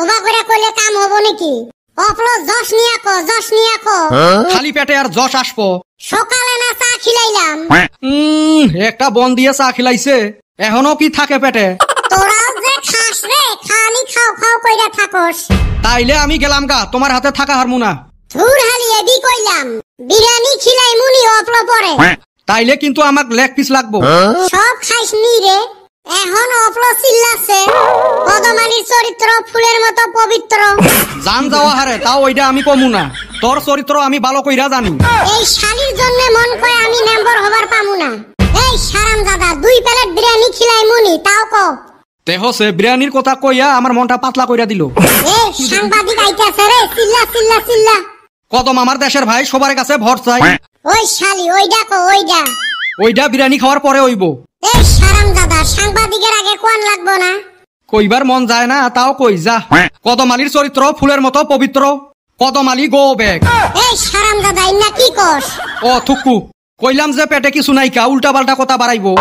ওবা করে কইলে কাম হবো নাকি? অপলো যশ নিয়া কো, যশ নিয়া কো। খালি পেটে আর যশ আসবো? সকালে না চা খিলাইলাম। একটা বন দিয়ে চা খিলাইছে, এখনো কি থাকে পেটে? তোরাও যে খাস রে, খালি খাও খাও কইরা থাকস। তাইলে আমি গেলাম গা, তোমার হাতে থাকা হারমু না। ধুর হালি এবি কইলাম, বিরিয়ানি খিলাই মুনি অপলো পরে। তাইলে কিন্তু আমাক লেগ পিস লাগবো। সব খাইস নি রে, এখন অপলো চিল্লাছে। কদমালির চরিত্র ফুলের মতো পবিত্র। জান যাওয়া হারে, তাও ওইটা আমি কমু না। তোর চরিত্র আমি ভালো কইরা জানি। এই শালির জন্য মন কয় আমি মেম্বার হবার পামু না। এই হারামজাদা 2 প্লেট বিরিয়ানি খিলাই মুনি, তাও কও। দেহ সে বিরিয়ানির কথা কইয়া আমার মনটা পাতলা কইরা দিল। এই সাংবাদিক আইতাছে রে, চিল্লা চিল্লা চিল্লা। কদম আমার দেশের ভাই, সবার কাছে ভোট চাই। ওই শালি ওইডা কো, ওইডা। ওইটা বিরিয়ানি খাওয়ার পরে হইব। এই হারামজাদা সাংবাদিকের আগে কোন লাগবো না? কইবার মন যায় না, তাও কই যা। কদমালির চরিত্র ফুলের মতো পবিত্র। Kadamali grow bag. এই হারামজাদা ইন্না কি কস? ও থুকু, কইলাম যে পেটে কিছু নাই কা, উল্টা পাল্টা কথা বাড়াইবো।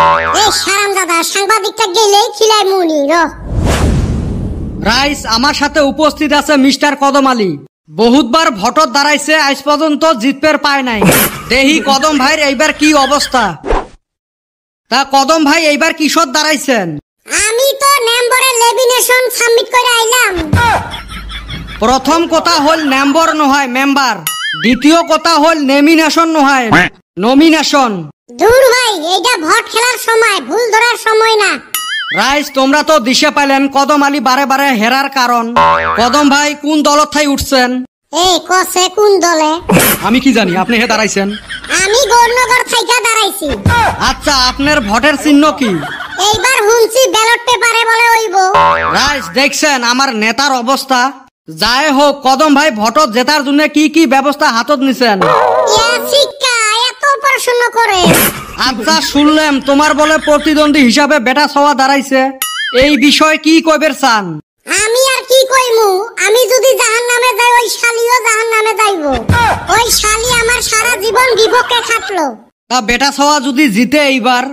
এই হারামজাদা সাংবাদিকটা গেলেই খিলাই মুনি র। রাইস আমার সাথে উপস্থিত আছে মিস্টার কদমালি। বহুতবার ভোটত দাঁড়াইছে, আজ পর্যন্ত জিতপের পায় নাই। দেহি কদম ভাইয়ের এইবার কি অবস্থা। তা কদম ভাই এইবার কিশোর দাঁড়াইছেন? আমি তো নম্বরে লেমিনেশন সাবমিট করে আইলাম। প্রথম কথা হল নম্বর নয় মেম্বার, দ্বিতীয় কথা হল নেমিনেশন নয় নমিনেশন। দূর ভাই, এইটা ভোট খেলার সময়, ভুল ধরার সময় না। রাইস তোমরা তো দিশে পাইলেন কদম আলী বারে বারে হেরার কারণ। কদম ভাই কোন দলত থাই উঠছেন? এই কসে কোন দলে? আমি কি জানি, আপনি হে দাঁড়াইছেন। আমি গৌরনগর থাইকা দাঁড়াইছি। আচ্ছা, আপনার ভোটের চিহ্ন কি? এইবার হুনছি ব্যালট পেপারে বলে হইব। রাইস দেখছেন আমার নেতার অবস্থা। যাই হোক, কদম ভাই ভোটত জেতার জন্য কি কি ব্যবস্থা হাতত নিছেন? শিক্ষা এত পড়াশোনা করে। আচ্ছা, শুনলাম তোমার বলে প্রতিদ্বন্দ্বী হিসাবে বেটা সওয়া দাঁড়াইছে। এই বিষয় কি কইবের চান? আমি আর কি কইমু, আমি যদি জাহান্নামে যাই ওই শালিও জাহান্নামে যাইবো। ওই শালি আমার সারা জীবন বিপক্ষে খাটলো। তা বেটা সওয়া যদি জিতে এইবার?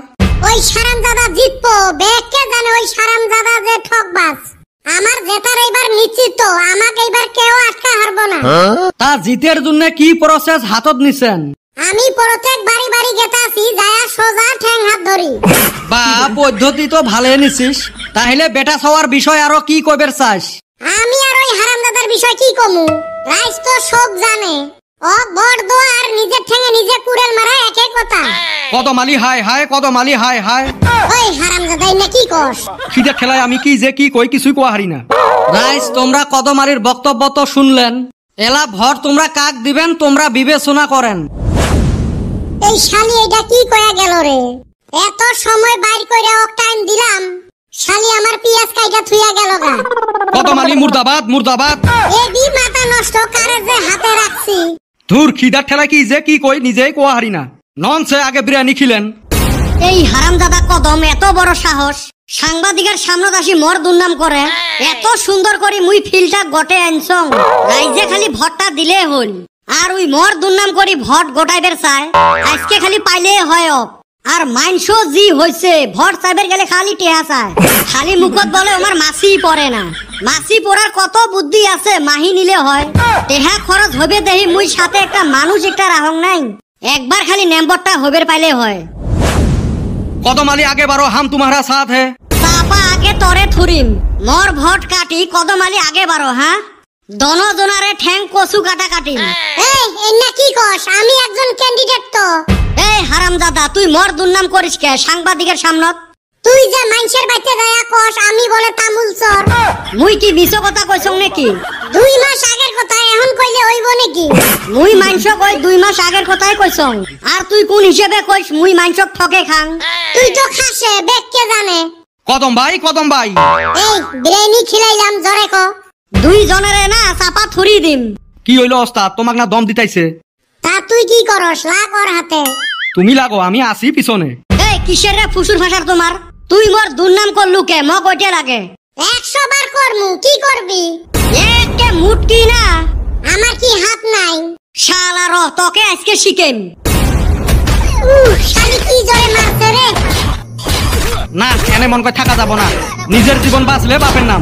ওই হারামজাদা জিতবো, বেকে জানে ওই হারামজাদা যে ঠকবাজ। আমার জেতার এইবার নিশ্চিত, আমাকে এইবার কেউ আটকা হারবো না। তা জিতের জন্য কি প্রসেস হাতত নিছেন? আমি প্রত্যেক বাড়ি বাড়ি গেতাছি, যায়া সোজা ঠ্যাং হাত ধরি। বা পদ্ধতি তো ভালো নিছিস। তাহলে বেটা সওয়ার বিষয় আরো কি কইবের চাস? আমি আর ওই হারামজাদার বিষয় কি কমু? রাইস তো সব জানে। ও বড় আর নিজের ঠ্যাঙে নিজে কুড়াল মারা একই কথা। কদমালি হায় হায়, কদমালি হায় হায়। ওই হারামজাদা ইন্না কি কস? খিদে খেলায় আমি কি যে কি কই কিছুই কোয়া হারি না। রাইস তোমরা কদমালির বক্তব্য তো শুনলেন। এলা ভর তোমরা কাক দিবেন তোমরা বিবেচনা করেন। এই শালি এটা কি কয়া গেল রে? এত সময় বাইর কইরা ওক টাইম দিলাম, শালি আমার পিয়াজ কাইটা থুইয়া গেল গা। কদমালি মুর্দাবাদ মুর্দাবাদ। এবি মাথা নষ্ট কারে যে হাতে রাখছি। ধুর, খিদার ঠেলায় কি যে কি কই নিজেই কোয়া হারি না। ননসে আগে বিরিয়ানি খিলেন। এই হারামজাদা কদম এত বড় সাহস, সাংবাদিকের সামনে আসি মোর দুর্নাম করে। এত সুন্দর করে মুই ফিলটা গটে আনছং, রাইজে খালি ভোটটা দিলে হল। আর ওই মোর দুর্নাম করি ভোট গোটাইবের চায়, আজকে খালি পাইলে হয়। আর মাইনসো জি হইছে, ভোট চাইবের গেলে খালি টেহা চায়। খালি মুখত বলে আমার মাসি পড়ে না। মাসি পড়ার কত বুদ্ধি আছে, মাহি নিলে হয়। টেহা খরচ হবে দেহি মুই সাথে একটা মানুষ একটা রাহং নাই। একবার খালি নম্বরটা হবের পাইলে হয়। কদমালি আগে বারো, হাম তোমারা সাথ হে। চাপা আগে তরে থুরিম, মোর ভোট কাটি কদমালি আগে বারো। হ্যাঁ, দনজনারে ঠ্যাং কচু কাটা কাটিম। এই এন্না কি কস? আমি একজন ক্যান্ডিডেট তো। এই হারামজাদা তুই মোর দুর্নাম করিস কে সাংবাদিকের সামনত? তুই যে মানুষের বাইতে যায়া কস আমি বলে তামুল চর। মুই কি মিছ কথা কইছং নাকি? 2 মাস আগের কথা এখন কইলে হইব নাকি? মুই মাংস কই 2 মাস আগের কথাই কইছং। আর তুই কোন হিসেবে কইস মুই মাংসক ঠকে খাং? তুই তো খাসে, বেককে জানে। কদম ভাই, কদম ভাই। এই বিরিয়ানি খিলাইলাম, জরে ক। 2 জনেরে না চাপা থুরি দিম। কি হইল ওস্তাদ, তোমাক না দম দিতাইছে? তা তুই কি করস? লাগ ওর হাতে। তুমি লাগো, আমি আসি পিছনে। এই কিসের রে ফুসুর ভাষার তোমার? তুই মোর দুর্নাম করলু কে? ম কইতে লাগে 100 বার করমু, কি করবি? একে মুটকি না, আমার কি হাত নাই? শালা র তোকে আজকে শিখেম। শালি কি জোরে মারছে রে। না, এনে মন করে থাকা যাব না। নিজের জীবন বাঁচলে বাপের নাম।